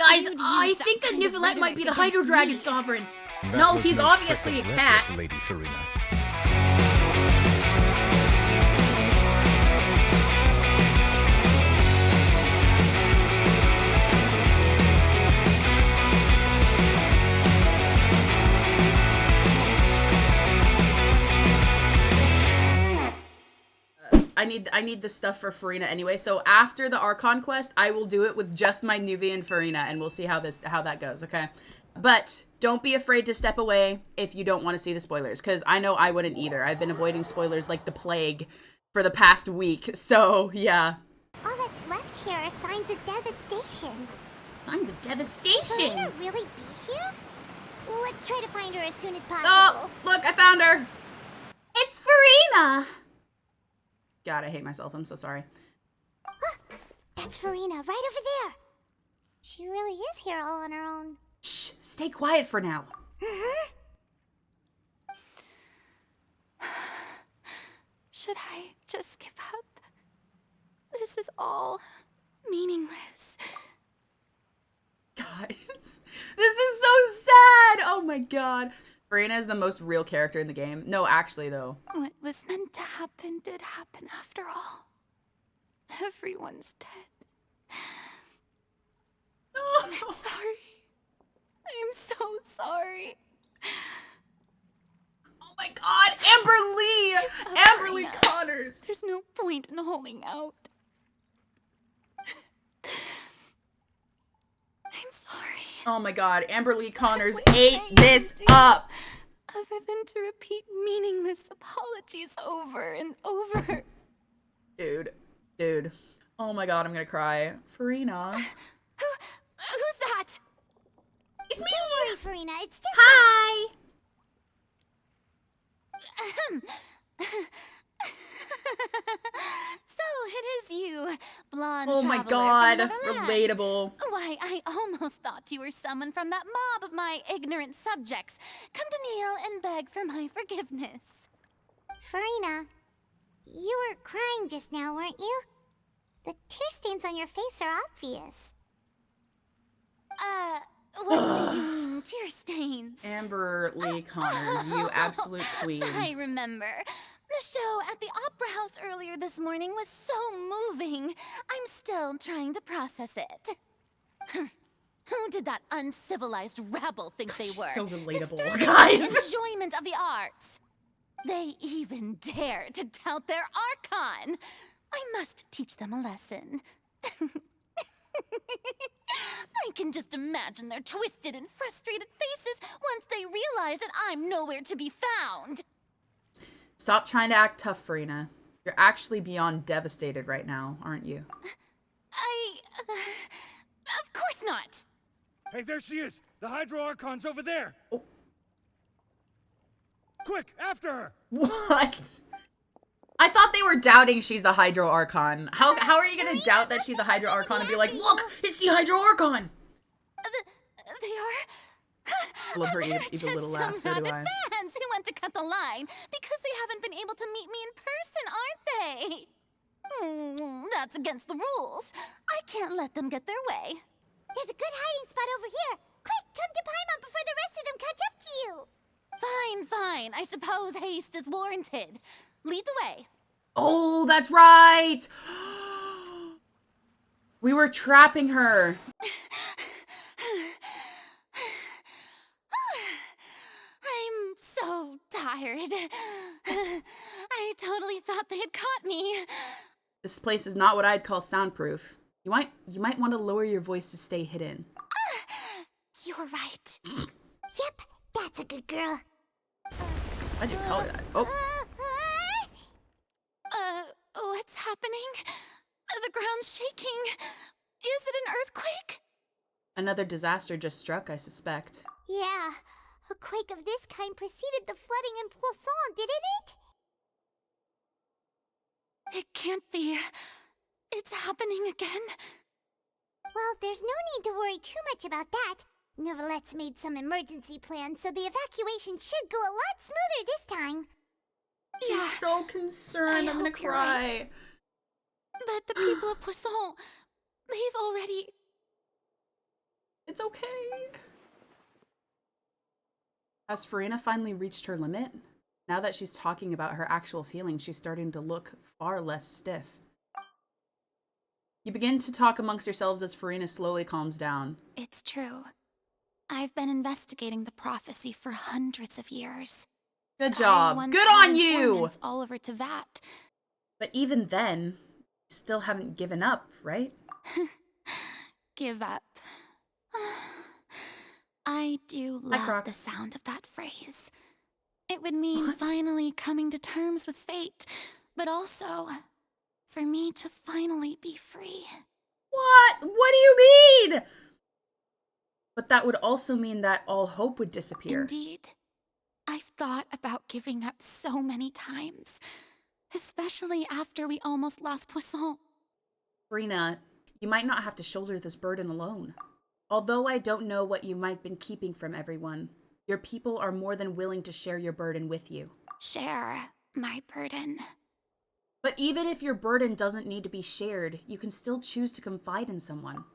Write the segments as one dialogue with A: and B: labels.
A: Guys, I think that Neuvillette might be the Hydro Dragon Sovereign. No, he's obviously a cat.
B: Lady Furina.
A: I need the stuff for Furina anyway, so after the Archon Quest, I will do it with just my Nuvie and Furina, and we'll see how that goes, okay? But don't be afraid to step away if you don't want to see the spoilers, because I know I wouldn't either. I've been avoiding spoilers like the plague for the past week, so yeah.
C: All that's left here are signs of devastation.
A: Signs of devastation?
C: Will Furina really be here? Let's try to find her as soon as possible.
A: Oh, look, I found her! It's Furina! God, I hate myself. I'm so sorry.
C: That's Furina, right over there. She really is here all on her own.
A: Shh, stay quiet for now.
D: Should I just give up? This is all meaningless.
A: Guys, this is so sad. Oh my god. Furina is the most real character in the game. No, actually, though.
D: What was meant to happen did happen after all. Everyone's dead.
A: Oh.
D: I'm sorry. I'm so sorry.
A: Oh my god, Amber Lee! Amber Lee Connors!
D: There's no point in holding out. I'm sorry.
A: Oh my god, Amber Lee Connors ate this up!
D: Other than to repeat meaningless apologies over and over.
A: Dude. Oh my god, I'm gonna cry. Furina.
D: Who's that?
A: It's me!
C: Don't worry, Furina, it's just
A: Hi!
D: So it is you, blonde
A: Oh my
D: traveler
A: god,
D: from Neverland.
A: relatable.
D: Why, I almost thought you were someone from that mob of my ignorant subjects. Come to kneel and beg for my forgiveness.
C: Furina, you were crying just now, weren't you? The tear stains on your face are obvious.
D: What do you mean, tear stains?
A: Amber Lee Connors, you absolute queen.
D: I remember. The show at the Opera House earlier this morning was so moving. I'm still trying to process it. Who did that uncivilized rabble think they were?
A: So relatable,
D: Disturbing
A: guys.
D: the enjoyment of the arts. They even dare to tout their Archon. I must teach them a lesson. I can just imagine their twisted and frustrated faces once they realize that I'm nowhere to be found.
A: Stop trying to act tough, Furina. You're actually beyond devastated right now, aren't you?
D: Of course not.
B: Hey, there she is! The Hydro Archon's over there!
A: Oh.
B: Quick, after her!
A: What? I thought they were doubting she's the Hydro Archon. How are you gonna doubt that she's the Hydro Archon and be like, look, it's the Hydro Archon?
D: They are...
A: I love her even little laugh, so do I.
D: Fans who want to cut the line because they haven't been able to meet me in person, aren't they? That's against the rules. I can't let them get their way.
C: There's a good hiding spot over here. Quick, come to Paimon before the rest of them catch up to you.
D: Fine. I suppose haste is warranted. Lead the way.
A: Oh, that's right! We were trapping her.
D: I'm so tired. I totally thought they had caught me.
A: This place is not what I'd call soundproof. You might want to lower your voice to stay hidden.
D: You're right.
C: Yep, that's a good girl.
A: I didn't call her that. Oh.
D: What's happening? The ground's shaking. Is it an earthquake?
A: Another disaster just struck, I suspect.
C: Yeah, a quake of this kind preceded the flooding in Poisson, didn't it?
D: It can't be. It's happening again.
C: Well, there's no need to worry too much about that. Neuvillette's made some emergency plans, so the evacuation should go a lot smoother this time.
A: She's so concerned. I'm gonna cry.
D: Right. But the people of Poisson, they've already...
A: It's okay. Has Furina finally reached her limit? Now that she's talking about her actual feelings, she's starting to look far less stiff. You begin to talk amongst yourselves as Furina slowly calms down.
D: It's true. I've been investigating the prophecy for hundreds of years.
A: Good job. Good on you!
D: All over to Vat.
A: But even then, you still haven't given up, right?
D: Give up. I do love the sound of that phrase. It would mean finally coming to terms with fate, but also for me to finally be free.
A: What? What do you mean? But that would also mean that all hope would disappear.
D: Indeed. I've thought about giving up so many times, especially after we almost lost Poisson.
A: Furina, you might not have to shoulder this burden alone. Although I don't know what you might have been keeping from everyone, your people are more than willing to share your burden with you.
D: Share my burden.
A: But even if your burden doesn't need to be shared, you can still choose to confide in someone.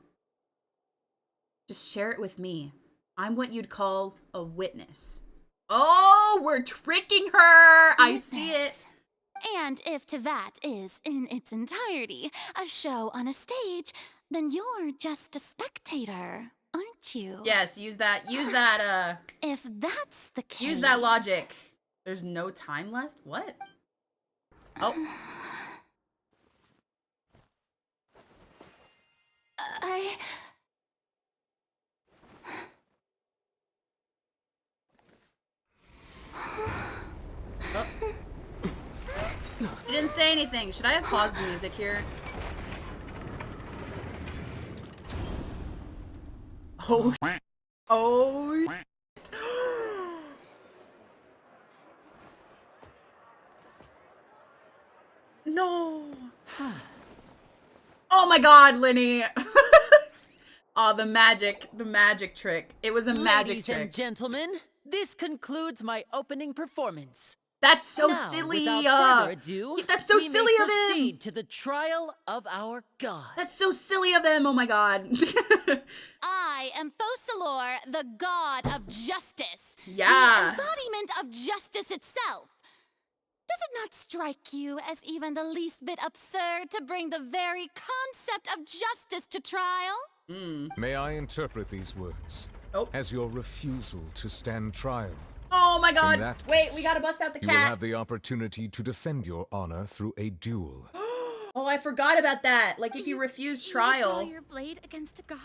A: Just share it with me. I'm what you'd call a witness. Oh, we're tricking her! I see it.
D: And if Tevat is, in its entirety, a show on a stage, then you're just a spectator, aren't you?
A: Yes, use that,
D: If that's the case...
A: use that logic. There's no time left? What? Oh. Oh. You didn't say anything. Should I have paused the music here? Oh. Oh. No. Oh my god, Linny. Oh, the magic trick. It was a magic trick.
E: Ladies and gentlemen, this concludes my opening performance.
A: That's so
E: now,
A: silly.
E: Without further ado,
A: that's so silly of him.
E: Proceed to the trial of our god.
A: That's so silly of him. Oh my god.
D: I am Focalor, the god of justice.
A: Yeah.
D: The embodiment of justice itself. Does it not strike you as even the least bit absurd to bring the very concept of justice to trial?
F: May I interpret these words as your refusal to stand trial?
A: Oh my god. Wait,
F: Case,
A: we gotta bust out the cat.
F: You will have the opportunity to defend your honor through a duel.
A: Oh, I forgot about that. Like, if you refuse trial.
D: You draw your blade against a god?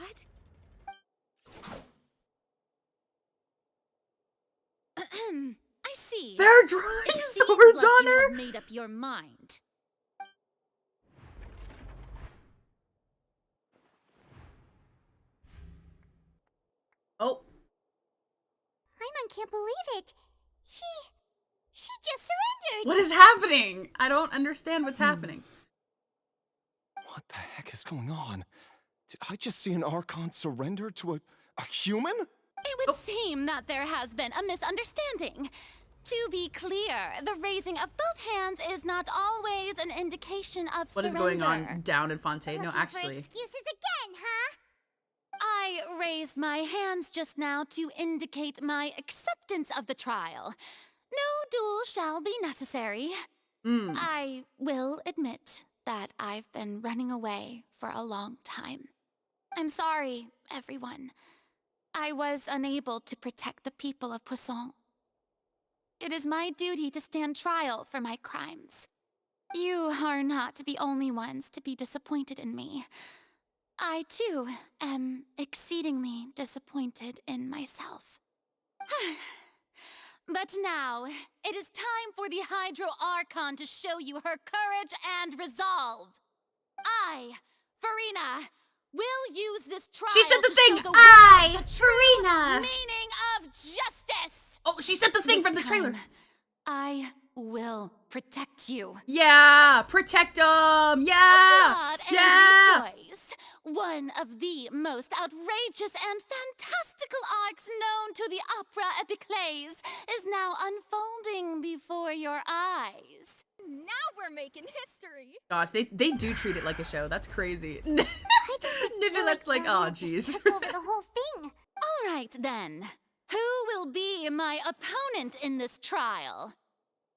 D: I see.
A: They're drawing
D: It
A: swords
D: seems like
A: on
D: you
A: her.
D: have made up your mind.
A: Oh.
C: Paimon can't believe it. She just surrendered.
A: What is happening? I don't understand what's happening.
G: What the heck is going on? Did I just see an Archon surrender to a human?
D: It would seem that there has been a misunderstanding. To be clear, the raising of both hands is not always an indication of
A: What is
D: surrender.
A: going on down in Fontaine? No,
C: Looking for
A: actually.
C: excuses again, huh?
D: I raised my hands just now to indicate my acceptance of the trial. No duel shall be necessary. I will admit that I've been running away for a long time. I'm sorry, everyone. I was unable to protect the people of Poisson. It is my duty to stand trial for my crimes. You are not the only ones to be disappointed in me. I, too, am exceedingly disappointed in myself. But now, it is time for the Hydro Archon to show you her courage and resolve. I, Furina, will use this trial
A: She said the
D: to
A: thing!
D: show the
A: I,
D: world the true
A: Furina!
D: meaning of justice!
A: Oh, she said the thing
D: This
A: from the trailer.
D: time, I will protect you.
A: Yeah, protect them. Yeah,
D: God and
A: yeah.
D: rejoice. One of the most outrageous and fantastical arcs known to the opera epiclese is now unfolding before your eyes.
H: Now we're making history.
A: Gosh, they do treat it like a show. That's crazy.
C: I just feel
A: Nivelette's like, oh,
C: Furina just
A: jeez.
C: took over the whole thing.
D: right then. Who will be my opponent in this trial?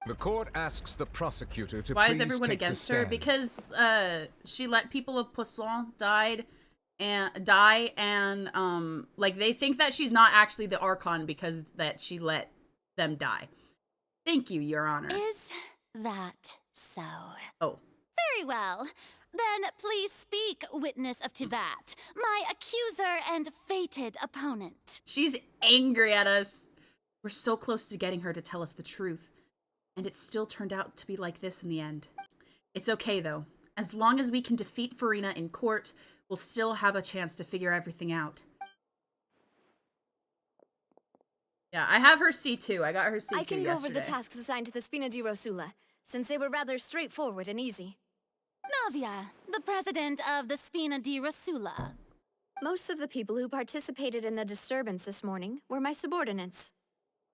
F: The court asks the prosecutor to
A: Why
F: please
A: is everyone
F: take the
A: against her?
F: stand.
A: Because she let people of Poisson die and like they think that she's not actually the Archon because that she let them die. Thank you, Your Honor.
D: Is that so?
A: Oh.
D: Very well. Then please speak, witness of Tivat, my accuser and fated opponent.
A: She's angry at us. We're so close to getting her to tell us the truth. And it still turned out to be like this in the end. It's okay, though. As long as we can defeat Furina in court, we'll still have a chance to figure everything out. Yeah, I have her C2. I got her C2
I: I can go over
A: yesterday.
I: the tasks assigned to the Spina di Rosula, since they were rather straightforward and easy.
D: Navia, the president of the Spina di Rosula.
I: Most of the people who participated in the disturbance this morning were my subordinates.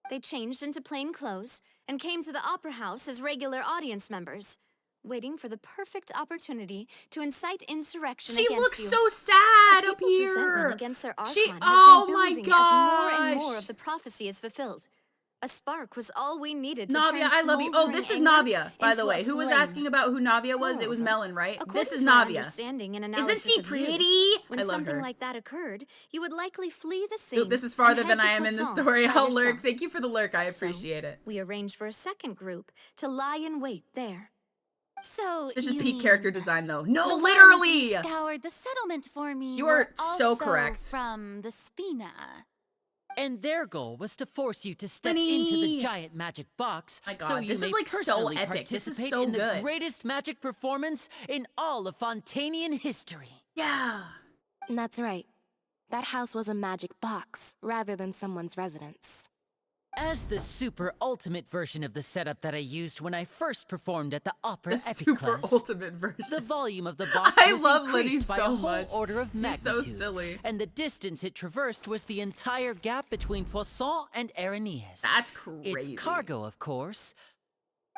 I: They changed into plain clothes and came to the Opera House as regular audience members, waiting for the perfect opportunity to incite insurrection
A: She
I: against you.
A: looks so sad
I: The
A: up
I: people's resentment
A: here.
I: against their Archon
A: She,
I: has
A: oh
I: been
A: my
I: building as more and more
A: gosh.
I: of the prophecy is fulfilled. A spark was all we needed to
A: Navia,
I: turn
A: I love you. Oh,
I: smoldering
A: this is
I: anger
A: Navia, by the
I: into a
A: way. Who was
I: flame.
A: asking about who Navia was? It was
I: Moreover,
A: Melon, right?
I: according
A: This is
I: to my
A: Navia.
I: understanding and
A: Isn't
I: analysis
A: she
I: of you,
A: pretty?
I: when
A: I love
I: something
A: her.
I: like that occurred, you would likely flee the scene.
A: Oop, this is farther
I: and
A: than
I: head
A: I
I: to
A: am in the
I: Poisson
A: story.
I: by
A: I'll lurk.
I: yourself.
A: Thank you for the lurk. I
I: So,
A: appreciate it.
I: We arranged for a second group to lie in wait there.
D: So
A: This is
D: you
A: peak character
D: mean
A: design, though.
D: the
A: No,
D: ones
A: literally!
D: who scoured the settlement for me
A: You are
D: were
A: so
D: also
A: correct.
D: from the Spina.
E: And their goal was to force you to step
A: Funny.
E: into the giant magic box
A: My God,
E: so you
A: this is,
E: may
A: like, so
E: personally
A: epic. This is
E: participate
A: so
E: in the
A: good.
E: greatest magic performance in all of Fontainian history.
A: Yeah.
J: That's right. That house was a magic box, rather than someone's residence.
E: As the super ultimate version of the setup that I used when I first performed at the Opera
A: The
E: Epic
A: super
E: class,
A: ultimate version.
E: the volume of the box
A: I
E: was
A: love Liddy
E: increased by
A: so
E: a whole
A: much.
E: order of
A: He's
E: magnitude.
A: so silly.
E: And the distance it traversed was the entire gap between Poisson and Aranias.
A: That's crazy.
E: Its cargo, of course,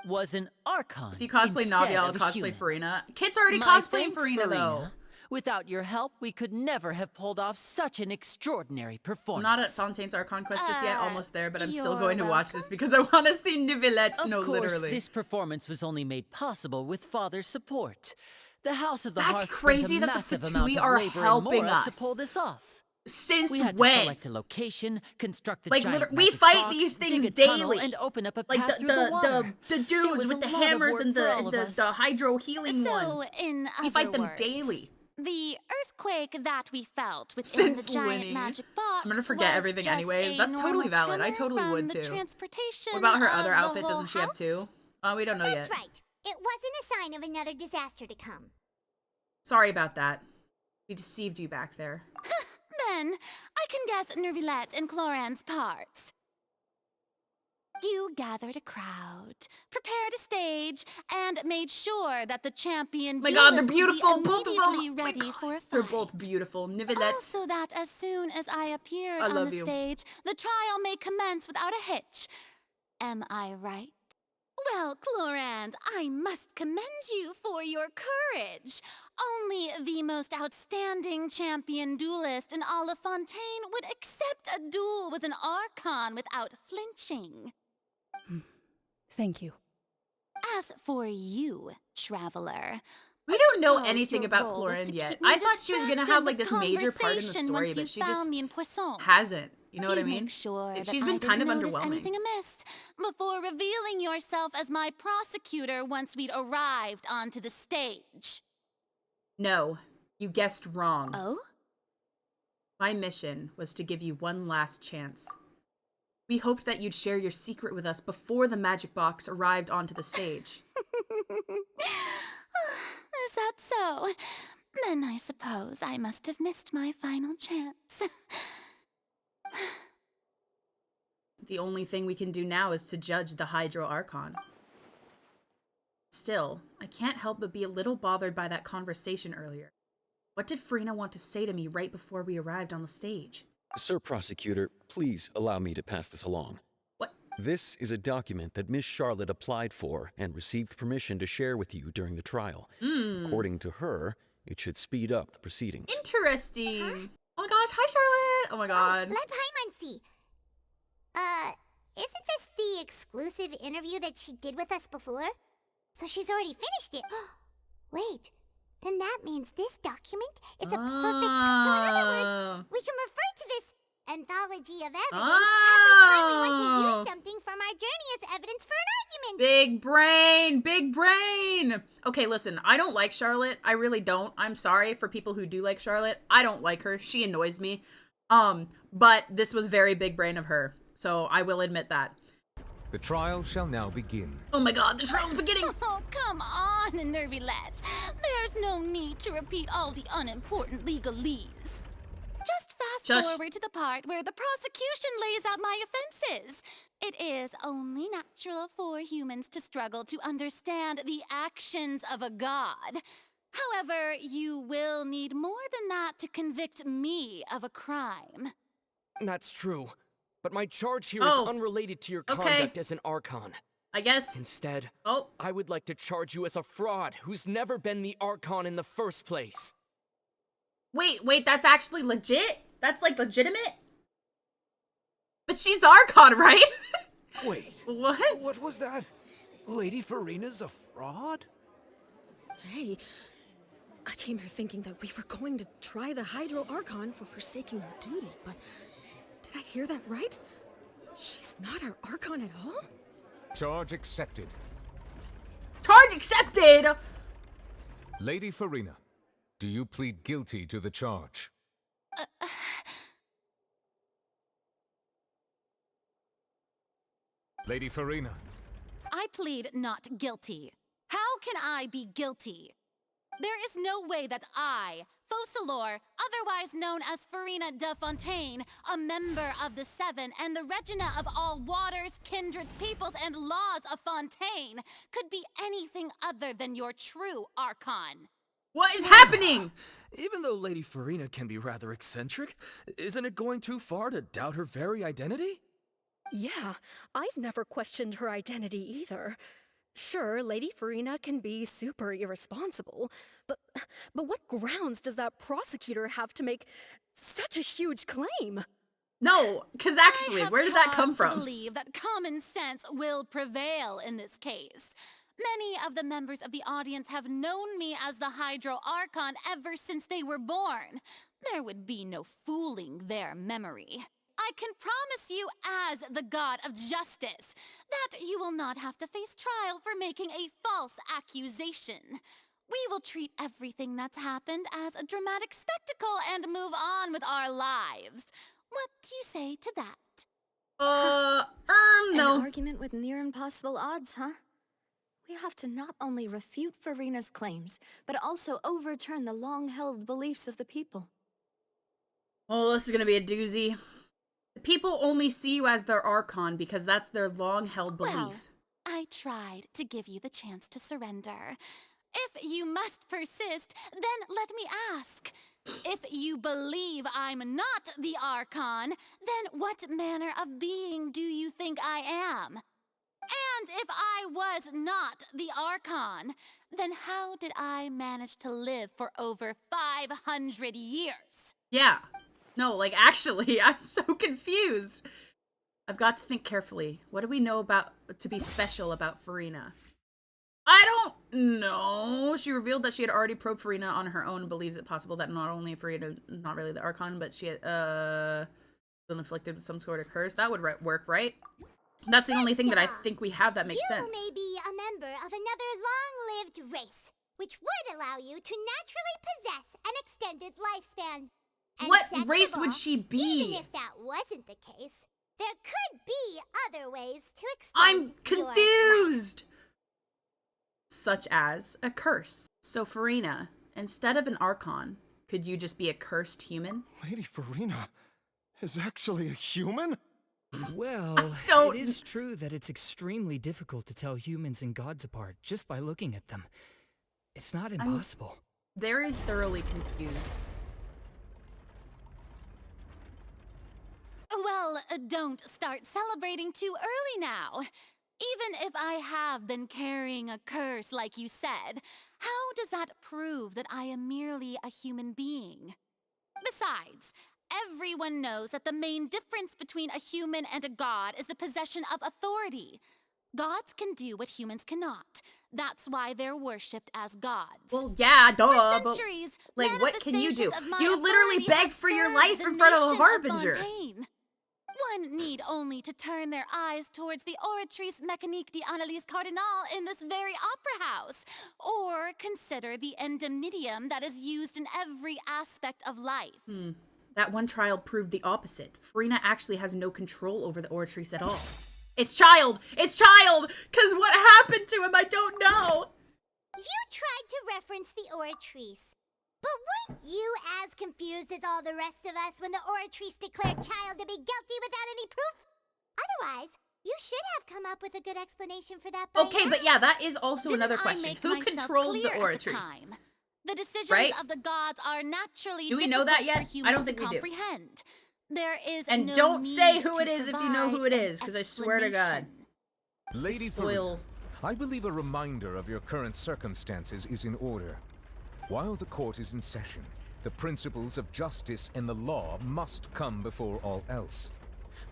E: was an Archon.
A: If you cosplay
E: instead
A: Navia, I'll
E: of a
A: cosplay
E: human.
A: Furina. Kit's already
E: My
A: cosplaying
E: thanks,
A: Furina, though.
E: Without your help, we could never have pulled off such an extraordinary
A: I'm
E: performance.
A: not at Fontaine's Archon Quest just yet, almost there, but I'm still
D: you're
A: going to watch this because I want to see Nivelette.
E: Of
A: No,
E: course,
A: literally.
E: this performance was only made possible with Father's support. The House of the
A: That's
E: Hearth
A: crazy
E: spent a
A: that the
E: massive
A: Fatui
E: amount of
A: are
E: labor
A: helping
E: and mora
A: us.
E: to pull this off.
A: Since
E: We had to
A: when?
E: select a location, construct the
A: Like,
E: giant
A: we
E: magic
A: fight
E: box,
A: these things
E: dig a tunnel,
A: daily.
E: and open up a
A: Like
E: path through the water.
A: the
E: It
A: dudes
E: was
A: with
E: a
A: the
E: lot of
A: hammers
E: work
A: and
E: for all of
A: the
E: us.
A: hydro healing one.
D: So, in
A: We
D: other
A: fight them
D: words,
A: daily.
D: the earthquake that we felt within
A: Since
D: the giant
A: Winnie.
D: magic box
A: I'm gonna forget
D: was
A: everything
D: just
A: anyways.
D: a
A: That's totally
D: normal
A: valid. I
D: tremor
A: totally
D: from
A: would
D: the
A: too.
D: transportation
A: What about her
D: of
A: other
D: the
A: outfit?
D: whole
A: Doesn't she have
D: house?
A: two? Oh, we don't know
C: That's
A: yet.
C: right. It wasn't a sign of another disaster to come.
A: Sorry about that. We deceived you back there.
D: Then, I can guess Nervilette and Cloran's parts. You gathered a crowd, prepared a stage, and made sure that the champion
A: My God, they're
D: duelist would be
A: beautiful, both of them.
D: immediately
A: My
D: ready
A: God,
D: for a fight.
A: they're both beautiful. Nivelette.
D: Also that as soon as I appeared
A: I
D: on
A: love
D: the
A: you.
D: stage, the trial may commence without a hitch. Am I right? Well, Clorand, I must commend you for your courage. Only the most outstanding champion duelist in all of Fontaine would accept a duel with an Archon without flinching.
J: Thank you.
D: As for you, traveler,
A: We don't know
D: suppose
A: anything
D: your
A: about
D: role was
A: Clorin
D: to
A: yet.
D: keep me
A: I thought she was gonna
D: distracted
A: have like
D: with
A: this major part in the
D: conversation
A: story,
D: once
A: but
D: you
A: she
D: found
A: just
D: me in Poisson.
A: hasn't. You know what I
D: You'd
A: mean?
D: Make sure that
A: She's
D: I
A: been kind of
D: didn't notice
A: underwhelming.
D: anything amiss before revealing yourself as my prosecutor once we'd arrived onto the stage.
A: No, you guessed wrong.
D: Oh?
A: My mission was to give you one last chance. We hoped that you'd share your secret with us before the magic box arrived onto the stage.
D: Is that so? Then I suppose I must have missed my final chance.
A: The only thing we can do now is to judge the Hydro Archon. Still, I can't help but be a little bothered by that conversation earlier. What did Furina want to say to me right before we arrived on the stage?
G: Sir Prosecutor, please allow me to pass this along.
A: What?
G: This is a document that Miss Charlotte applied for and received permission to share with you during the trial. According to her, it should speed up the proceedings.
A: Interesting. Oh my gosh, hi Charlotte! Oh my god.
C: Let Paimon see. Isn't this the exclusive interview that she did with us before? So she's already finished it. Wait, then that means this document is a perfect... So in other words, we can refer to this anthology of evidence every time we want to use something from our journey as evidence for an argument.
A: Big brain, big brain. Okay, listen, I don't like Charlotte. I really don't. I'm sorry for people who do like Charlotte. I don't like her. She annoys me. But this was very big brain of her. So I will admit that.
F: The trial shall now begin.
A: Oh my god, the trial's beginning!
D: Oh, come on, Nervylette. There's no need to repeat all the unimportant legalese. Just fast forward to the part where the prosecution lays out my offenses. It is only natural for humans to struggle to understand the actions of a god. However, you will need more than that to convict me of a crime.
K: That's true. But my charge here is unrelated to your conduct as an Archon.
A: I guess.
K: Instead, I would like to charge you as a fraud who's never been the Archon in the first place.
A: Wait, that's actually legit? That's like legitimate? But she's the Archon, right?
B: Wait.
A: What?
B: What was that? Lady Furina's a fraud?
L: Hey, I came here thinking that we were going to try the Hydro Archon for forsaking her duty, but did I hear that right? She's not our Archon at all?
F: Charge accepted.
A: Charge accepted!
F: Lady Furina, do you plead guilty to the charge? Lady Furina.
D: I plead not guilty. How can I be guilty? There is no way that I, Focalor, otherwise known as Furina de Fontaine, a member of the Seven and the Regina of all waters, kindreds, peoples, and laws of Fontaine, could be anything other than your true Archon.
A: What is happening?
M: Even though Lady Furina can be rather eccentric, isn't it going too far to doubt her very identity?
L: Yeah, I've never questioned her identity either. Sure, Lady Furina can be super irresponsible, but what grounds does that prosecutor have to make such a huge claim?
A: No, because actually, where did that come from?
D: I believe that common sense will prevail in this case. Many of the members of the audience have known me as the Hydro Archon ever since they were born. There would be no fooling their memory. I can promise you as the god of justice that you will not have to face trial for making a false accusation. We will treat everything that's happened as a dramatic spectacle and move on with our lives. What do you say to that?
A: No.
I: An argument with near impossible odds, huh? We have to not only refute Furina's claims, but also overturn the long-held beliefs of the people.
A: Oh, this is gonna be a doozy. People only see you as their Archon because that's their long-held belief.
D: Well, I tried to give you the chance to surrender. If you must persist, then let me ask. If you believe I'm not the Archon, then what manner of being do you think I am? And if I was not the Archon, then how did I manage to live for over 500 years?
A: Yeah. No, like, actually, I'm so confused. I've got to think carefully. What do we know about to be special about Furina? I don't know. She revealed that she had already probed Furina on her own and believes it possible that not only Furina, not really the Archon, but she had been afflicted with some sort of curse. That would work, right? That's the only thing that I think we have that makes sense.
C: You may be a member of another long-lived race, which would allow you to naturally possess an extended lifespan. And
A: what race would she be?
C: Even if that wasn't the case, there could be other ways to extend
A: I'm
C: your
A: confused!
C: life.
A: Such as a curse. So Furina, instead of an Archon, could you just be a cursed human?
B: Lady Furina is actually a human?
N: Well, it is true that it's extremely difficult to tell humans and gods apart just by looking at them. It's not impossible.
A: I'm very thoroughly confused.
D: Well, don't start celebrating too early now. Even if I have been carrying a curse like you said, how does that prove that I am merely a human being? Besides, everyone knows that the main difference between a human and a god is the possession of authority. Gods can do what humans cannot. That's why they're worshipped as gods.
A: Well, yeah, duh.
D: For centuries,
A: like, what can you do?
D: manifestations of my
A: You literally
D: authority
A: beg
D: have
A: for your
D: served
A: life
D: the
A: in front of a
D: nation
A: harbinger.
D: Fontaine. One need only to turn their eyes towards the Oratrice Mécanique d'Analyse Cardinal in this very opera house, or consider the indemnitium that is used in every aspect of life.
A: That one trial proved the opposite. Furina actually has no control over the Oratrice at all. It's Child! It's Child! Cause what happened to him, I don't know!
C: You tried to reference the Oratrice. But weren't you as confused as all the rest of us when the Oratrice declared Child to be guilty without any proof? Otherwise, you should have come up with a good explanation for that by
A: Okay,
C: now.
A: but yeah, that is also
D: Didn't
A: another
D: I
A: question.
D: make
A: Who
D: myself
A: controls the
D: clear at
A: Oratrice?
D: time? The decisions
A: Right?
D: of the gods are naturally
A: Do we know that
D: difficult
A: yet?
D: for humans
A: I don't think
D: to
A: we do.
D: comprehend. There is
A: And
D: no
A: don't say
D: need
A: who it
D: to
A: is if you know who it
D: provide
A: is,
D: an
A: because I swear to God.
F: Lady
A: Spoil.
F: Furina, I believe a reminder of your current circumstances is in order. While the court is in session, the principles of justice and the law must come before all else.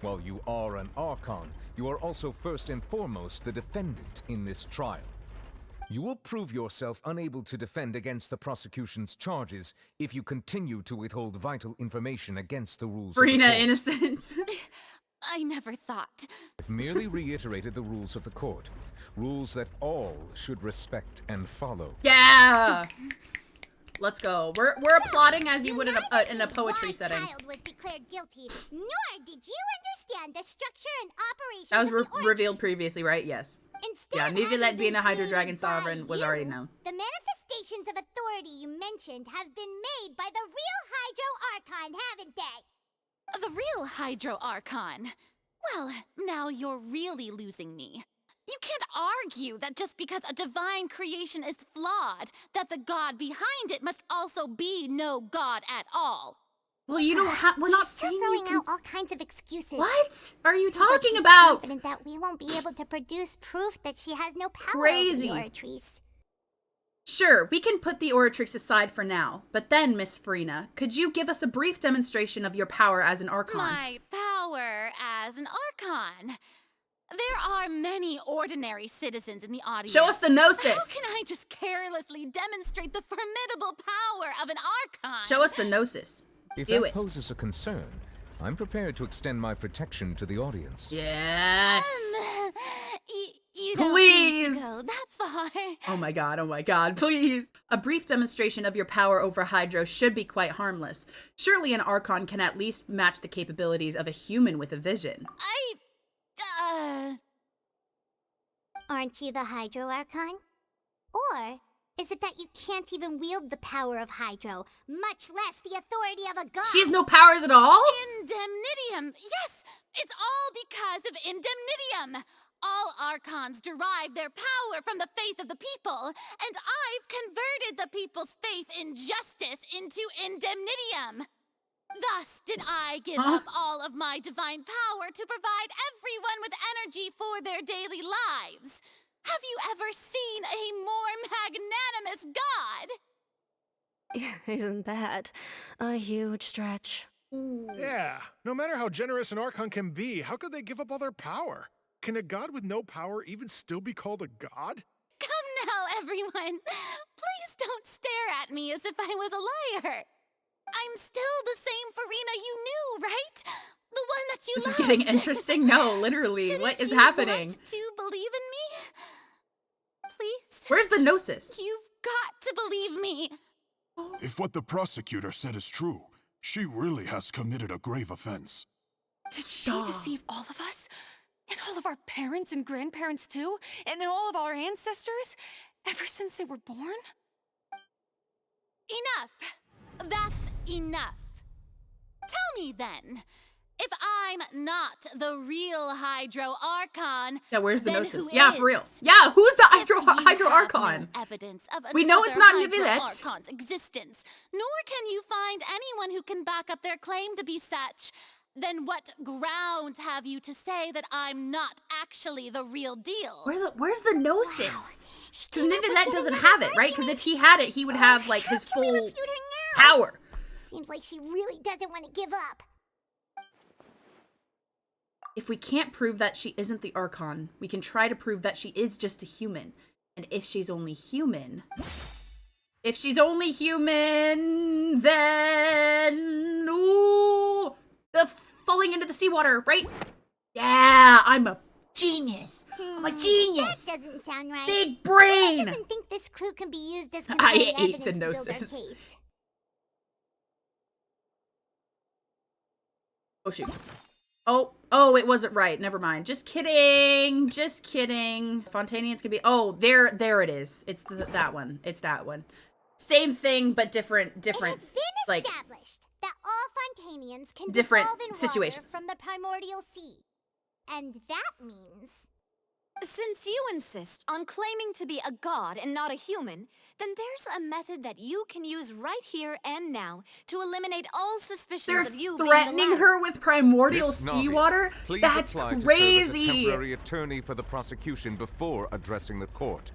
F: While you are an Archon, you are also first and foremost the defendant in this trial. You will prove yourself unable to defend against the prosecution's charges if you continue to withhold vital information against the rules of the
A: Furina
F: court.
A: innocent.
D: I never thought.
F: I've merely reiterated the rules of the court. Rules that all should respect and follow.
A: Yeah! Let's go. We're applauding as you would in a poetry setting.
C: Child was declared guilty, nor did you understand the structure and operations
A: That was
C: of the Oratrice.
A: revealed previously, right? Yes.
C: Instead
A: Yeah,
C: of
A: Nuvilet
C: having
A: being a
C: been
A: Hydro
C: created
A: Dragon
C: by
A: Sovereign was
C: you,
A: already known.
C: The manifestations of authority you mentioned have been made by the real Hydro Archon, haven't they?
D: The real Hydro Archon. Well, now you're really losing me. You can't argue that just because a divine creation is flawed, that the god behind it must also be no god at all.
A: Well, you don't have. We're not
C: She's still
A: saying
C: throwing out all kinds of excuses.
A: What are you
C: Seems like
A: talking
C: she's
A: about?
C: confident that we won't be able to produce proof that she has no power
A: Crazy.
C: over the Oratrice.
A: Sure, we can put the Oratrix aside for now, but then, Miss Furina, could you give us a brief demonstration of your power as an Archon?
D: My power as an Archon. There are many ordinary citizens in the audience.
A: Show us the Gnosis.
D: How can I just carelessly demonstrate the formidable power of an Archon?
A: Show us the Gnosis.
F: If
A: Do
F: that
A: it.
F: poses a concern, I'm prepared to extend my protection to the audience.
A: Yes.
D: You don't
A: Please.
D: need to go that far.
A: Oh my god, please. A brief demonstration of your power over Hydro should be quite harmless. Surely an Archon can at least match the capabilities of a human with a vision.
C: Aren't you the Hydro Archon? Or is it that you can't even wield the power of Hydro, much less the authority of a god?
A: She has no powers at all?
D: Indemnitium. Yes, it's all because of indemnitium. All Archons derive their power from the faith of the people, and I've converted the people's faith in justice into indemnitium. Thus did I give up all of my divine power to provide everyone with energy for their daily lives. Have you ever seen a more magnanimous god?
L: Isn't that a huge stretch?
O: Yeah, no matter how generous an Archon can be, how could they give up all their power? Can a god with no power even still be called a god?
D: Come now, everyone. Please don't stare at me as if I was a liar. I'm still the same Furina you knew, right? The one that you
A: This
D: loved.
A: is getting interesting. No, literally. What is happening?
D: Want to believe in me? Please?
A: Where's the Gnosis?
D: You've got to believe me.
P: If what the prosecutor said is true, she really has committed a grave offense.
Q: Did she deceive all of us? And all of our parents and grandparents too? And all of our ancestors? Ever since they were born?
D: Enough. That's enough. Tell me then, if I'm not the real Hydro Archon,
A: Yeah, where's the
D: then
A: Gnosis?
D: who
A: Yeah,
D: is?
A: for real. Yeah, who's the
D: If you
A: Hydro
D: have
A: Archon?
D: No evidence of
A: We know it's
D: another
A: not
D: Hydro
A: Nuvilet.
D: Archon's existence, nor can you find anyone who can back up their claim to be such. Then what grounds have you to say that I'm not actually the real deal?
A: Where's the Gnosis? Because Nuvilet doesn't have it, right? Because if he had it, he would have, like, his full power.
C: Seems like she really doesn't want to give up.
A: If we can't prove that she isn't the Archon, we can try to prove that she is just a human. And if she's only human... If she's only human, then... Ooh! The falling into the seawater, right? Yeah, I'm a genius. I'm a genius.
C: That doesn't sound right.
A: Big brain.
C: I doesn't think this clue can be used as
A: I
C: compelling
A: ate
C: evidence
A: the
C: to build our
A: gnosis.
C: case.
A: Oh, shoot. Oh, it wasn't right. Never mind. Just kidding. Just kidding. Fontainians can be... Oh, there it is. It's that one. It's that one. Same thing, but different.
C: It has been established that all Fontainians can
A: different
C: dissolve in
A: situations.
C: water from the Primordial Sea. And that means...
I: Since you insist on claiming to be a god and not a human, then there's a method that you can use right here and now to eliminate all suspicions of you
A: threatening
I: being the
A: her with primordial
F: Miss Navi,
A: seawater?
F: please
A: That's
F: apply to serve as a
A: crazy.
F: temporary attorney for the prosecution before addressing the court.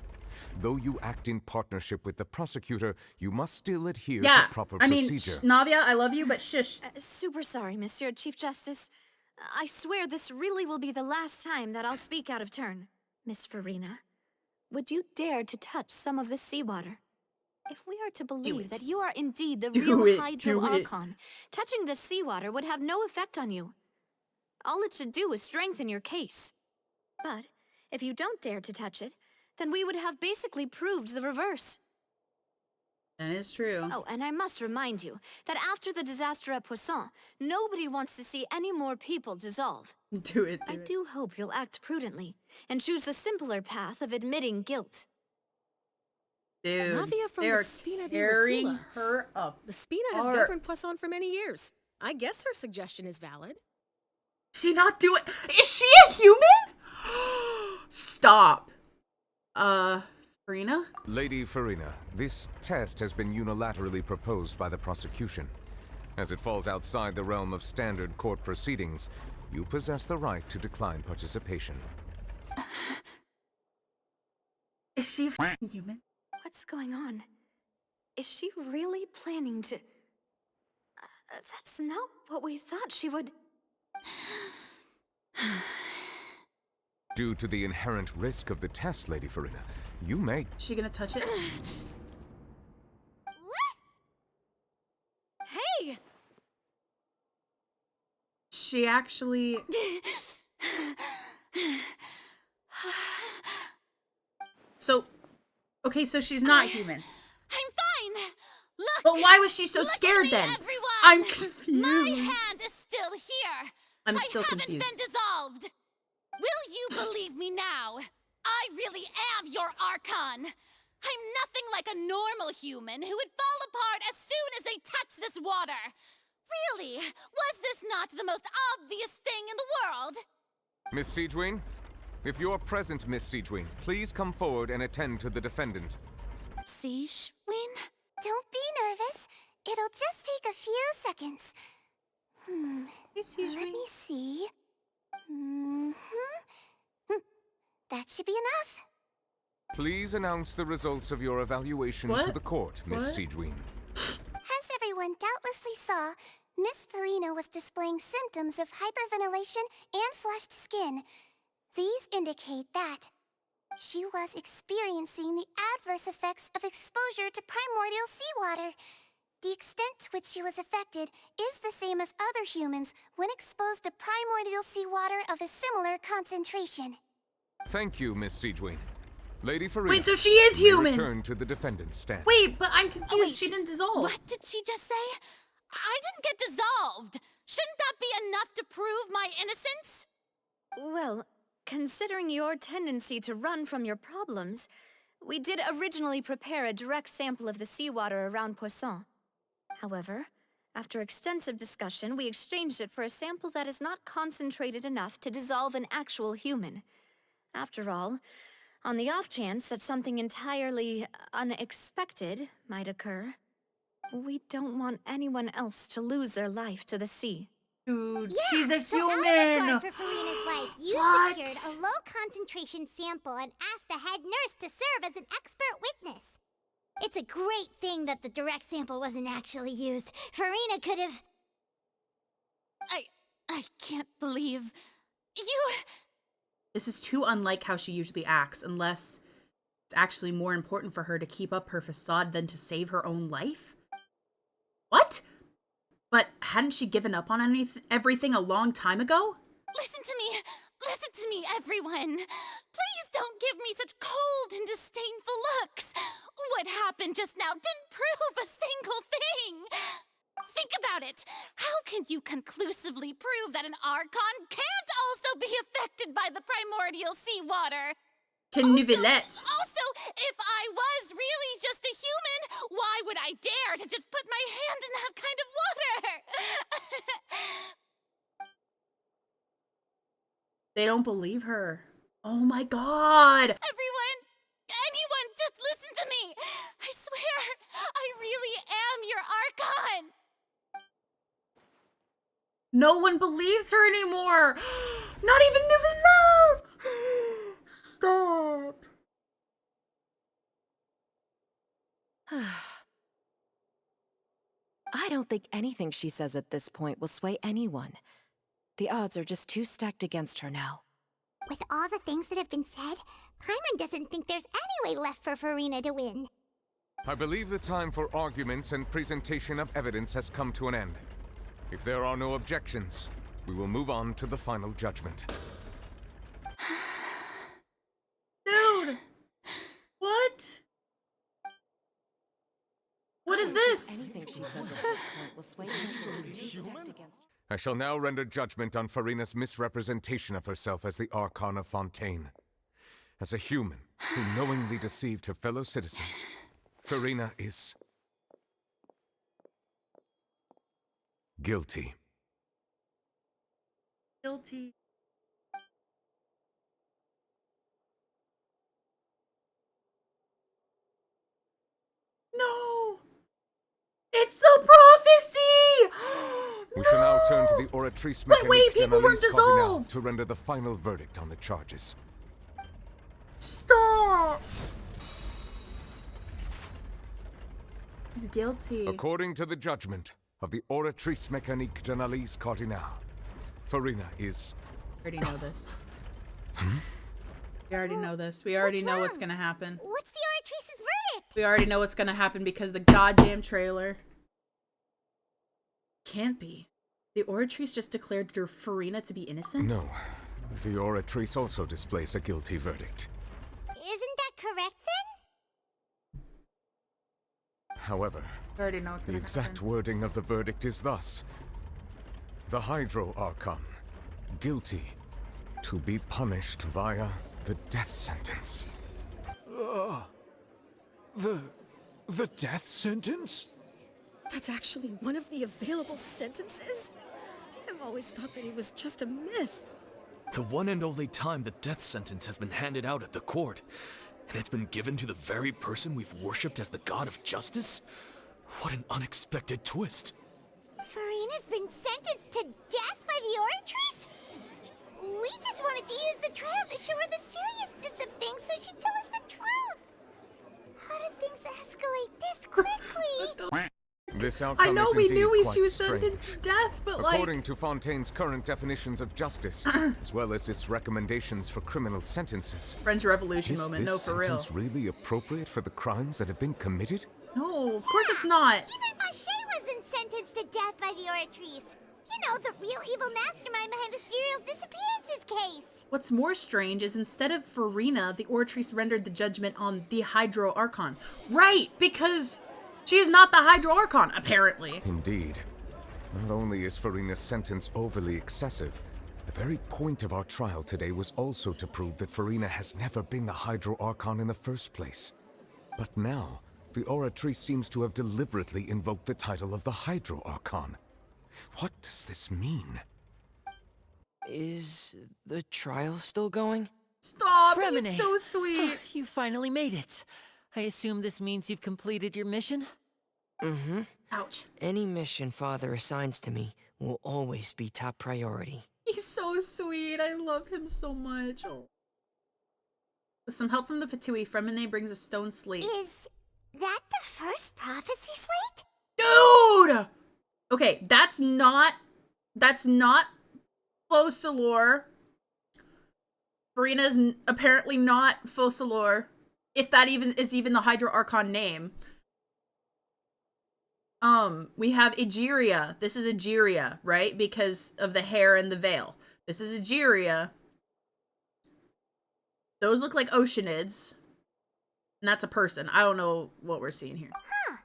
F: Though you act in partnership with the prosecutor, you must still adhere to proper procedure.
A: Navia, I love you, but shush.
I: Super sorry, Monsieur Chief Justice. I swear this really will be the last time that I'll speak out of turn. Miss Furina, would you dare to touch some of the seawater? If we are to believe that you are indeed the real Hydro Archon, touching the seawater would have no effect on you. All it should do is strengthen your case. But if you don't dare to touch it, then we would have basically proved the reverse.
A: That is true.
I: Oh, and I must remind you that after the disaster at Poisson, nobody wants to see any more people dissolve.
A: Do it.
I: I do hope you'll act prudently and choose the simpler path of admitting guilt.
A: Dude,
R: Navia from
A: they're
R: the Spina di
A: tearing
R: Rosula.
A: her up.
R: The Spina has governed Poisson for many years. I guess her suggestion is valid.
A: She not doing... Is she a human? Stop. Furina?
F: Lady Furina, this test has been unilaterally proposed by the prosecution. As it falls outside the realm of standard court proceedings, you possess the right to decline participation.
A: Is she a human?
I: What's going on? Is she really planning to... that's not what we thought she would...
F: Due to the inherent risk of the test, Lady Furina, you may...
A: Is she gonna touch it?
I: Hey!
A: She actually... Okay, so she's not human.
D: I'm fine. Look.
A: But why was she so scared then?
D: Everyone.
A: I'm confused.
D: My hand is still here.
A: I'm still
D: I
A: confused.
D: haven't been dissolved. Will you believe me now? I really am your Archon. I'm nothing like a normal human who would fall apart as soon as they touch this water. Really? Was this not the most obvious thing in the world?
F: Miss Siegewin? If you're present, Miss Siegewin, please come forward and attend to the defendant.
I: Siegewin?
C: Don't be nervous. It'll just take a few seconds. Let me see. That should be enough.
F: Please announce the results of your evaluation to the court, Miss Siegewin.
C: As everyone doubtlessly saw, Miss Furina was displaying symptoms of hyperventilation and flushed skin. These indicate that she was experiencing the adverse effects of exposure to primordial seawater. The extent to which she was affected is the same as other humans when exposed to primordial seawater of a similar concentration.
F: Thank you, Miss Siegewin. Lady Furina.
A: Wait, so she is human.
F: Return to the defendant's stand.
A: Wait, but I'm confused. She didn't dissolve.
D: What did she just say? I didn't get dissolved. Shouldn't that be enough to prove my innocence?
I: Well, considering your tendency to run from your problems, we did originally prepare a direct sample of the seawater around Poisson. However, after extensive discussion, we exchanged it for a sample that is not concentrated enough to dissolve an actual human. After all, on the off chance that something entirely unexpected might occur, we don't want anyone else to lose their life to the sea.
A: Dude,
C: Yeah,
A: she's a
C: so
A: human!
C: out of regard for Furina's life, you
A: What?
C: secured a low concentration sample and asked the head nurse to serve as an expert witness. It's a great thing that the direct sample wasn't actually used. Furina could have...
D: I can't believe... you...
A: This is too unlike how she usually acts, unless it's actually more important for her to keep up her facade than to save her own life? What? But hadn't she given up on everything a long time ago?
D: Listen to me, everyone. Please don't give me such cold and disdainful looks. What happened just now didn't prove a single thing. Think about it. How can you conclusively prove that an Archon can't also be affected by the primordial seawater? Also, if I was really just a human, why would I dare to just put my hand in that kind of water?
A: They don't believe her. Oh my god!
D: Everyone, anyone, just listen to me. I swear, I really am your Archon.
A: No one believes her anymore! Not even Nivelette! Stop.
S: I don't think anything she says at this point will sway anyone. The odds are just too stacked against her now.
C: With all the things that have been said, Paimon doesn't think there's any way left for Furina to win.
F: I believe the time for arguments and presentation of evidence has come to an end. If there are no objections, we will move on to the final judgment.
A: Dude! What? What is this?
S: Anything she says at this point will sway her just too stacked against her.
F: I shall now render judgment on Furina's misrepresentation of herself as the Archon of Fontaine. As a human who knowingly deceived her fellow citizens, Furina is... guilty.
A: Guilty. No! It's the prophecy!
F: We shall now turn to the Oratrice
A: But wait, people weren't dissolved!
F: to render the final verdict on the charges.
A: Stop! He's guilty.
F: According to the judgment of the Oratrice Mécanique d'Analyse Cardinal, Furina is...
A: We already know this. We already know this. We already know what's gonna happen.
C: What's the Oratrice's verdict?
A: We already know what's gonna happen because the goddamn trailer. Can't be. The Oratrice just declared Furina to be innocent?
F: No. The Oratrice also displays a guilty verdict.
C: Isn't that correct then?
F: However,
A: I already know what's
F: the
A: gonna
F: exact
A: happen.
F: wording of the verdict is thus. The Hydro Archon, guilty, to be punished via the death sentence.
B: The death sentence?
L: That's actually one of the available sentences? I've always thought that it was just a myth.
M: The one and only time the death sentence has been handed out at the court, and it's been given to the very person we've worshipped as the god of justice? What an unexpected twist.
C: Furina's been sentenced to death by the Oratrice? We just wanted to use the trial to show her the seriousness of things so she'd tell us the truth. How did things escalate this quickly?
F: This outcome
A: I know
F: is
A: we
F: indeed
A: knew
F: quite
A: she was
F: strange.
A: sentenced to death, but
F: According to Fontaine's current definitions of justice, as well as its recommendations for criminal sentences,
A: French Revolution
F: is
A: moment,
F: this
A: no, for real.
F: sentence really appropriate for the crimes that have been committed?
A: No, of course it's not.
C: Even Vache wasn't sentenced to death by the Oratrice. You know, the real evil mastermind behind the serial disappearances case.
A: What's more strange is instead of Furina, the Oratrice rendered the judgment on the Hydro Archon. Right, because she is not the Hydro Archon, apparently.
F: Indeed. Not only is Furina's sentence overly excessive, the very point of our trial today was also to prove that Furina has never been the Hydro Archon in the first place. But now, the Oratrice seems to have deliberately invoked the title of the Hydro Archon. What does this mean?
T: Is the trial still going?
A: Stop,
E: Freminet.
A: he's so sweet.
E: Oh, you finally made it. I assume this means you've completed your mission?
T: Mm-hmm.
A: Ouch.
T: Any mission Father assigns to me will always be top priority.
A: He's so sweet. I love him so much. Oh. With some help from the Fatui, Freminet brings a stone slate.
C: Is That the first prophecy slate?
A: Dude! Okay, that's not Focalor. Furina's apparently not Focalor, if that even is the Hydro Archon name. We have Egeria. This is Egeria, right? Because of the hair and the veil. This is Egeria. Those look like Oceanids. And that's a person. I don't know what we're seeing here.
C: Huh.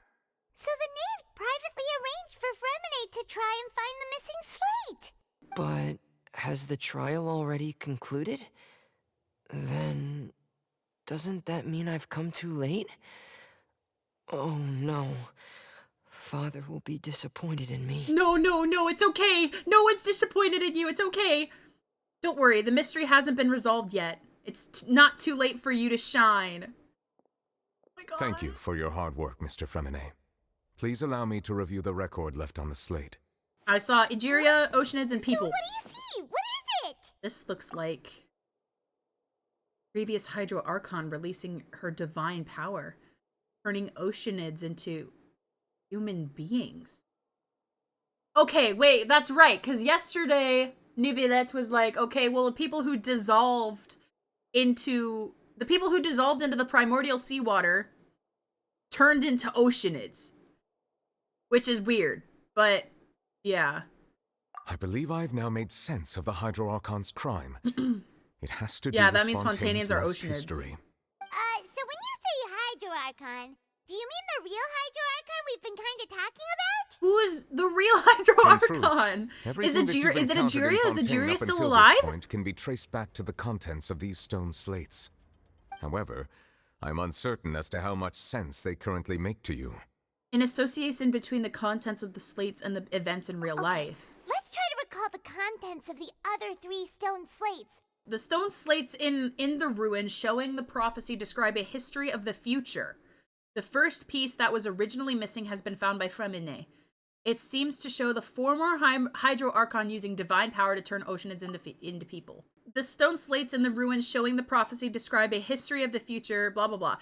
C: So the knave privately arranged for Freminet to try and find the missing slate.
T: But has the trial already concluded? Then doesn't that mean I've come too late? Oh no. Father will be disappointed in me.
A: No, it's okay. No one's disappointed in you. It's okay. Don't worry, the mystery hasn't been resolved yet. It's not too late for you to shine. Oh my God.
F: Thank you for your hard work, Mr. Freminet. Please allow me to review the record left on the slate.
A: I saw Egeria, Oceanids, and people.
C: So what do you see? What is it?
A: This looks like previous Hydro Archon releasing her divine power, turning Oceanids into human beings. Okay, wait, that's right, because yesterday, Neuvillette was like, okay, well, the people who dissolved into the primordial seawater turned into Oceanids. Which is weird, but yeah.
F: I believe I've now made sense of the Hydro Archon's crime. It has to do
A: yeah,
F: with
A: that means
F: Fontaine's
A: Fontainians are
F: lost
A: Oceanids.
F: history.
C: So when you say Hydro Archon, do you mean the real Hydro Archon we've been kind of talking about?
A: Who is the real Hydro Archon? Is it Egeria? Is Egeria still alive?
F: This point can be traced back to the contents of these stone slates. However, I'm uncertain as to how much sense they currently make to you.
A: An association between the contents of the slates and the events in real life.
C: Let's try to recall the contents of the other 3 stone slates.
A: The stone slates in the ruin showing the prophecy describe a history of the future. The first piece that was originally missing has been found by Freminet. It seems to show the former Hydro Archon using divine power to turn Oceanids into people. The stone slates in the ruins showing the prophecy describe a history of the future, blah blah blah.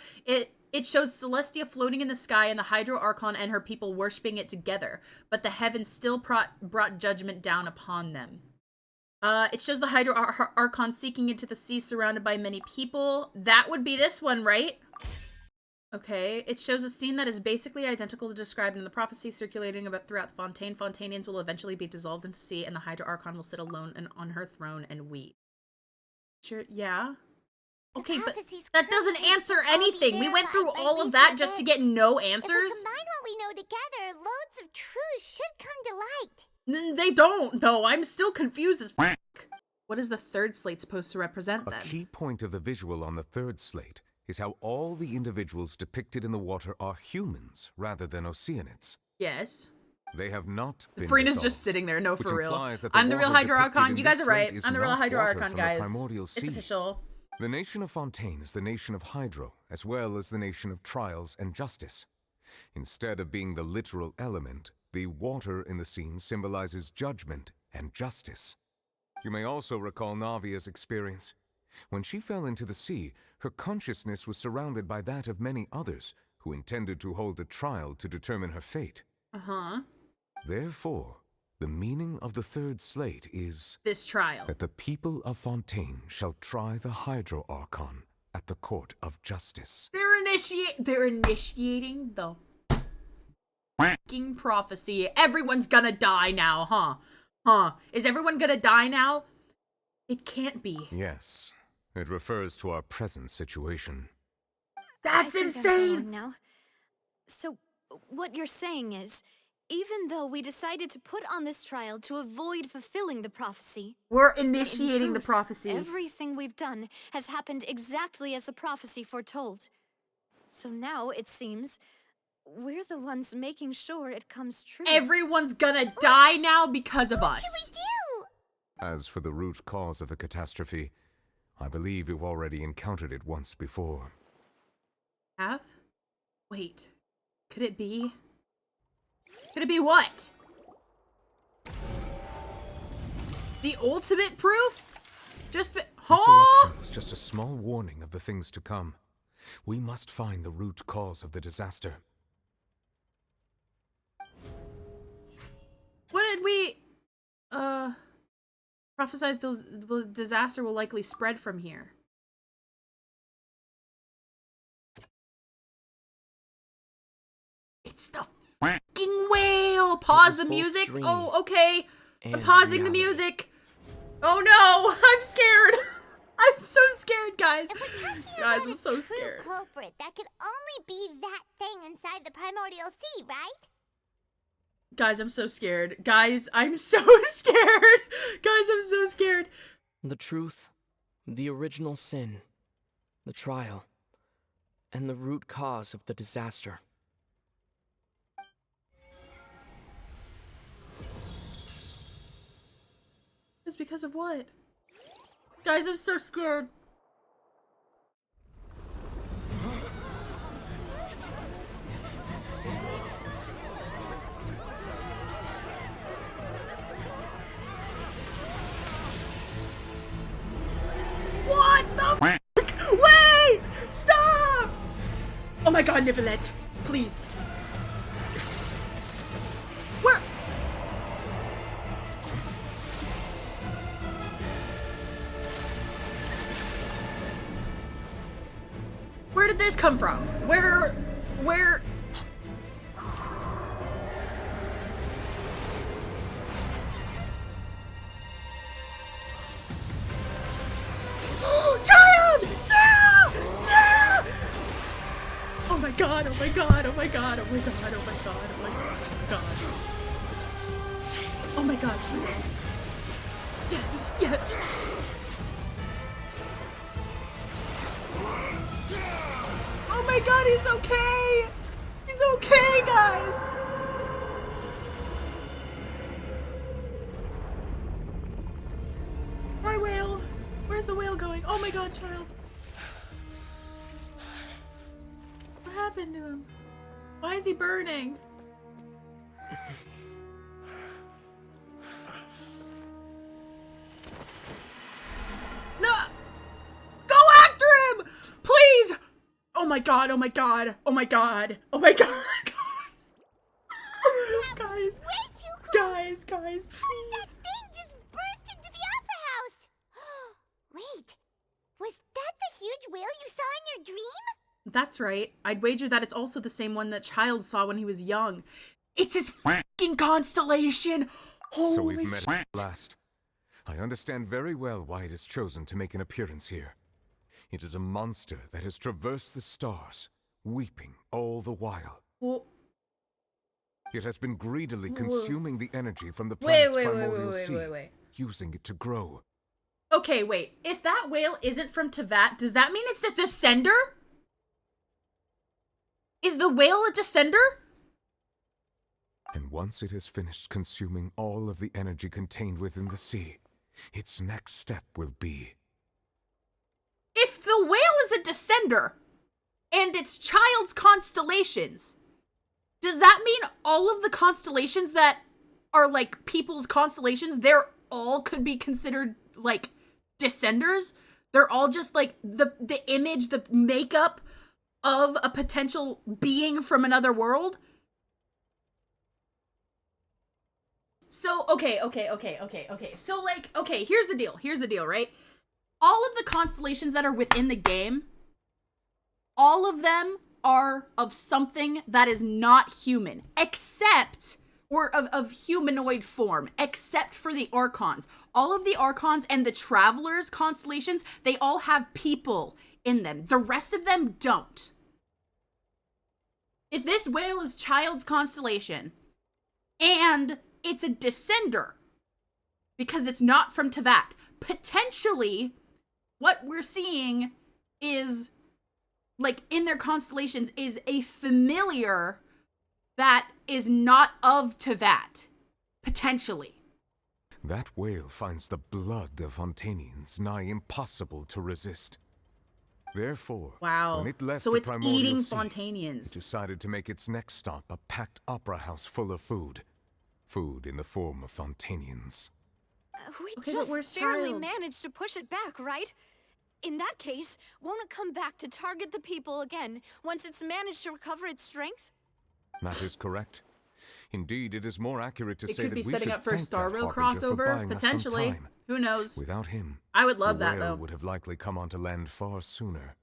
A: It shows Celestia floating in the sky and the Hydro Archon and her people worshipping it together, but the heavens still brought judgment down upon them. It shows the Hydro Archon seeking into the sea surrounded by many people. That would be this one, right? Okay, it shows a scene that is basically identical to described in the prophecy circulating about throughout Fontaine. Fontainians will eventually be dissolved into sea, and the Hydro Archon will sit alone and on her throne and weep. Sure, yeah. Okay, but that doesn't answer anything. We went through all of that just to get no answers?
C: If we combine what we know together, loads of truths should come to light.
A: They don't, though. I'm still confused as f***. What is the third slate supposed to represent, then?
F: A key point of the visual on the third slate is how all the individuals depicted in the water are humans rather than Oceanids.
A: Yes.
F: They have not been
A: Farina's
F: dissolved,
A: just sitting there, no, for real.
F: The
A: I'm the real Hydro
F: depicted
A: Archon.
F: in
A: You guys
F: this
A: are right.
F: slate is
A: I'm the real
F: not
A: Hydro
F: water
A: Archon,
F: from the
A: guys.
F: primordial
A: It's
F: sea.
A: official.
F: The nation of Fontaine is the nation of Hydro, as well as the nation of trials and justice. Instead of being the literal element, the water in the scene symbolizes judgment and justice. You may also recall Navia's experience. When she fell into the sea, her consciousness was surrounded by that of many others who intended to hold a trial to determine her fate.
A: Uh-huh.
F: Therefore, the meaning of the third slate is
A: this trial.
F: That the people of Fontaine shall try the Hydro Archon at the court of justice.
A: They're initiating the fucking prophecy. Everyone's gonna die now, huh? Huh? Is everyone gonna die now? It can't be.
F: Yes. It refers to our present situation.
A: That's insane!
I: Now. So, what you're saying is, even though we decided to put on this trial to avoid fulfilling the prophecy,
A: we're initiating the prophecy.
I: Everything we've done has happened exactly as the prophecy foretold. So now, it seems, we're the ones making sure it comes true.
A: Everyone's gonna die now because of us.
C: What should we do?
F: As for the root cause of the catastrophe, I believe you've already encountered it once before.
A: Have? Wait. Could it be? Could it be what? The ultimate proof?
F: This eruption was just a small warning of the things to come. We must find the root cause of the disaster.
A: What did we... prophesize the disaster will likely spread from here. It's the fucking whale! Pause the music? Oh, okay. I'm pausing the music. Oh no! I'm scared! I'm so scared, guys. Guys, I'm so scared.
C: Culprit, that could only be that thing inside the Primordial Sea, right?
A: Guys, I'm so scared. Guys, I'm so scared. Guys, I'm so scared.
K: The truth, the original sin, the trial, and the root cause of the disaster.
A: It's because of what? Guys, I'm so scared. What the f***? Wait! Stop! Oh my god, Nicolette. Please. Where? Where did this come from? Where? Child! Yeah! Yeah! Oh my god, oh my god, oh my god, oh my god, oh my god, oh my god, oh my god. Oh my god. Yes, yes. Oh my god, he's okay! He's okay, guys! Hi, whale. Where's the whale going? Oh my god, child. What happened to him? Why is he burning? No! Go after him! Please! Oh my god, oh my god, oh my god, oh my god, guys. Guys, guys, guys, please.
C: That thing just burst into the opera house. Wait, was that the huge whale you saw in your dream?
A: That's right. I'd wager that it's also the same one that Child saw when he was young. It's his fucking constellation! Holy
F: so we've met at last. I understand very well why it has chosen to make an appearance here. It is a monster that has traversed the stars, weeping all the while.
A: Well,
F: it has been greedily consuming the energy from the planet's primordial sea,
A: wait.
F: using it to grow.
A: Okay, wait. If that whale isn't from Teyvat, does that mean it's a descender? Is the whale a descender?
F: And once it has finished consuming all of the energy contained within the sea, its next step will be...
A: If the whale is a descender, and it's Child's constellations, does that mean all of the constellations that are, like, people's constellations, they're all could be considered, like, descenders? They're all just, like, the image, the makeup of a potential being from another world? So, okay. So, like, okay, here's the deal, right? All of the constellations that are within the game, all of them are of something that is not human, except, or of humanoid form, except for the Archons. All of the Archons and the Travelers constellations, they all have people in them. The rest of them don't. If this whale is Child's constellation, and it's a descender, because it's not from Teyvat, potentially what we're seeing is, like, in their constellations is a familiar that is not of Teyvat, potentially.
F: That whale finds the blood of Fontainians nigh impossible to resist. Therefore,
A: wow.
F: when it left
A: so
F: the
A: it's
F: Primordial
A: eating
F: Sea,
A: Fontainians.
F: it decided to make its next stop a packed opera house full of food. Food in the form of Fontainians.
I: We
A: Okay,
I: just
A: but where's
I: barely
A: Child?
I: managed to push it back, right? In that case, won't it come back to target the people again once it's managed to recover its strength?
F: That is correct. Indeed, it is more accurate to
A: It
F: say
A: could
F: that
A: be
F: we
A: setting
F: should
A: up for a
F: thank
A: Star
F: that
A: Rail
F: Harbinger for
A: crossover,
F: buying us some
A: potentially.
F: time.
A: Who knows?
F: Without him,
A: I would love
F: the
A: that,
F: whale
A: though.
F: would have likely come onto land far sooner.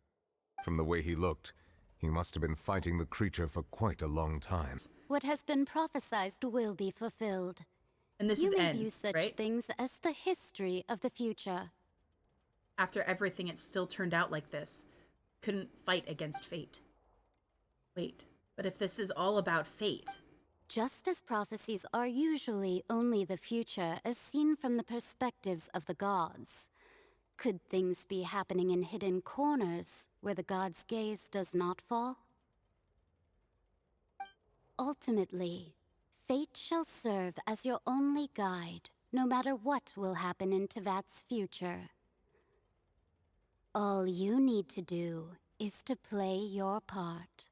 F: From the way he looked, he must have been fighting the creature for quite a long time.
U: What has been prophesied will be fulfilled.
A: And this
U: you
A: is
U: may
A: N,
U: view such
A: right?
U: things as the history of the future.
A: After everything, it still turned out like this. Couldn't fight against fate. Wait, but if this is all about fate...
U: Just as prophecies are usually only the future as seen from the perspectives of the gods, could things be happening in hidden corners where the gods' gaze does not fall? Ultimately, fate shall serve as your only guide, no matter what will happen in Tevat's future. All you need to do is to play your part.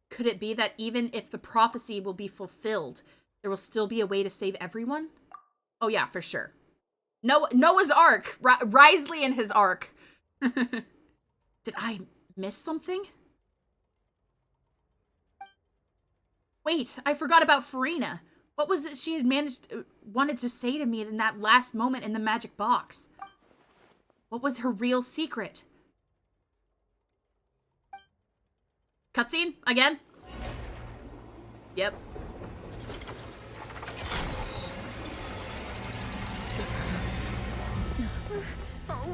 A: Could it be that even if the prophecy will be fulfilled, there will still be a way to save everyone? Oh yeah, for sure. Noah's Ark! Risley and his Ark. Did I miss something? Wait, I forgot about Furina. What was it she had wanted to say to me in that last moment in the magic box? What was her real secret? Cutscene? Again? Yep.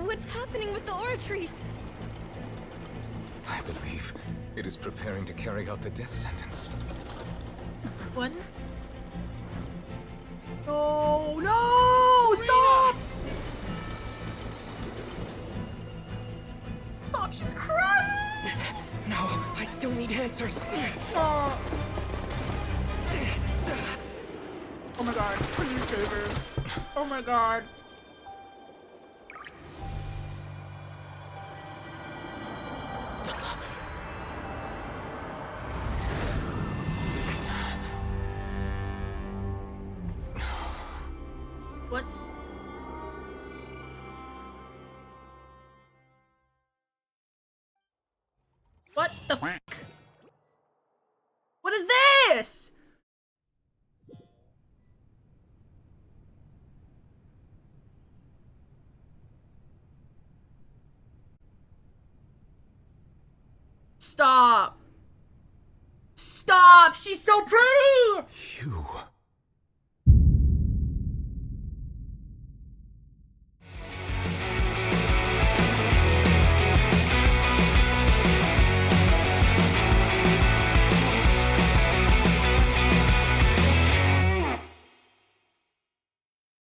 I: What's happening with the oratories?
F: I believe it is preparing to carry out the death sentence.
A: What? Oh, no! Stop! Stop, she's crying!
T: No, I still need answers.
A: Oh. Oh my god, please save her. Oh my god. What? What the fuck? What is this? Stop. Stop! She's so pretty!
F: You